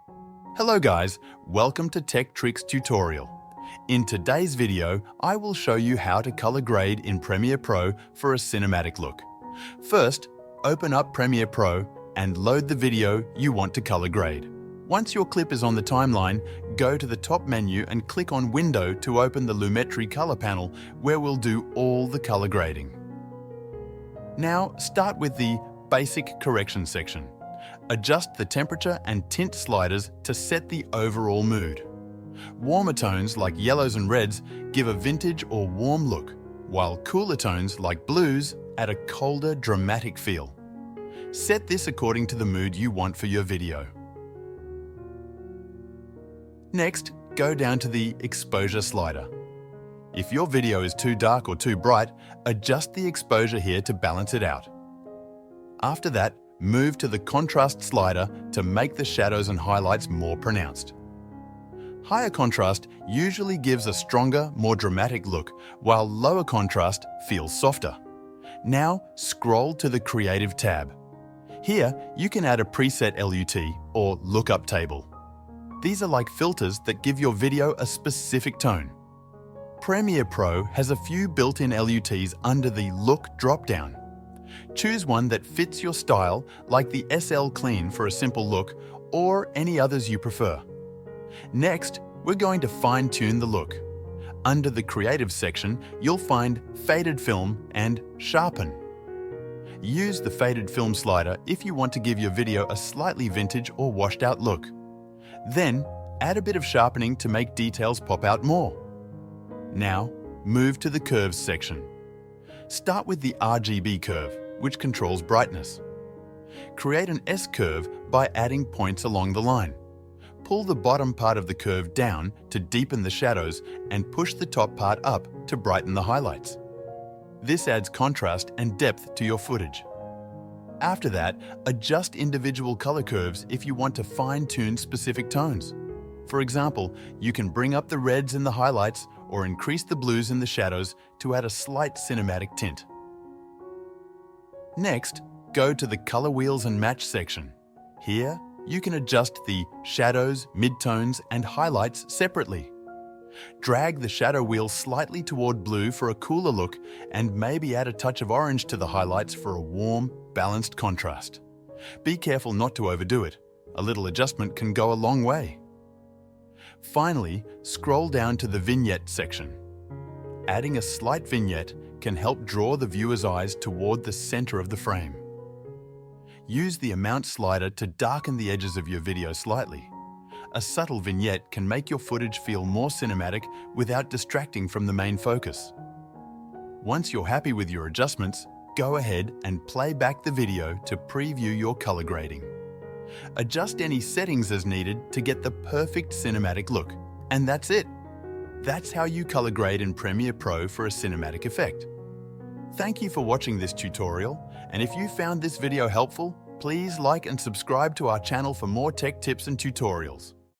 Hello guys, welcome to Tech Tricks tutorial. In today's video, I will show you how to color grade in Premiere Pro for a cinematic look. First, open up Premiere Pro and load the video you want to color grade. Once your clip is on the timeline, go to the top menu and click on Window to open the Lumetri color panel where we'll do all the color grading. Now, start with the Basic Correction section. Adjust the temperature and tint sliders to set the overall mood. Warmer tones like yellows and reds give a vintage or warm look, while cooler tones like blues add a colder, dramatic feel. Set this according to the mood you want for your video. Next, go down to the Exposure slider. If your video is too dark or too bright, adjust the exposure here to balance it out. After that, move to the Contrast slider to make the shadows and highlights more pronounced. Higher contrast usually gives a stronger, more dramatic look, while lower contrast feels softer. Now, scroll to the Creative tab. Here, you can add a preset LUT or lookup table. These are like filters that give your video a specific tone. Premiere Pro has a few built-in LUTs under the Look drop-down. Choose one that fits your style, like the SL Clean for a simple look, or any others you prefer. Next, we're going to fine-tune the look. Under the Creative section, you'll find Faded Film and Sharpen. Use the Faded Film slider if you want to give your video a slightly vintage or washed-out look. Then, add a bit of sharpening to make details pop out more. Now, move to the Curves section. Start with the RGB curve, which controls brightness. Create an S-curve by adding points along the line. Pull the bottom part of the curve down to deepen the shadows and push the top part up to brighten the highlights. This adds contrast and depth to your footage. After that, adjust individual color curves if you want to fine-tune specific tones. For example, you can bring up the reds in the highlights or increase the blues in the shadows to add a slight cinematic tint. Next, go to the Color Wheels and Match section. Here, you can adjust the shadows, midtones, and highlights separately. Drag the shadow wheel slightly toward blue for a cooler look and maybe add a touch of orange to the highlights for a warm, balanced contrast. Be careful not to overdo it. A little adjustment can go a long way. Finally, scroll down to the Vignette section. Adding a slight vignette can help draw the viewer's eyes toward the center of the frame. Use the Amount slider to darken the edges of your video slightly. A subtle vignette can make your footage feel more cinematic without distracting from the main focus. Once you're happy with your adjustments, go ahead and play back the video to preview your color grading. Adjust any settings as needed to get the perfect cinematic look. And that's it. That's how you color grade in Premiere Pro for a cinematic effect. Thank you for watching this tutorial, and if you found this video helpful, please like and subscribe to our channel for more tech tips and tutorials.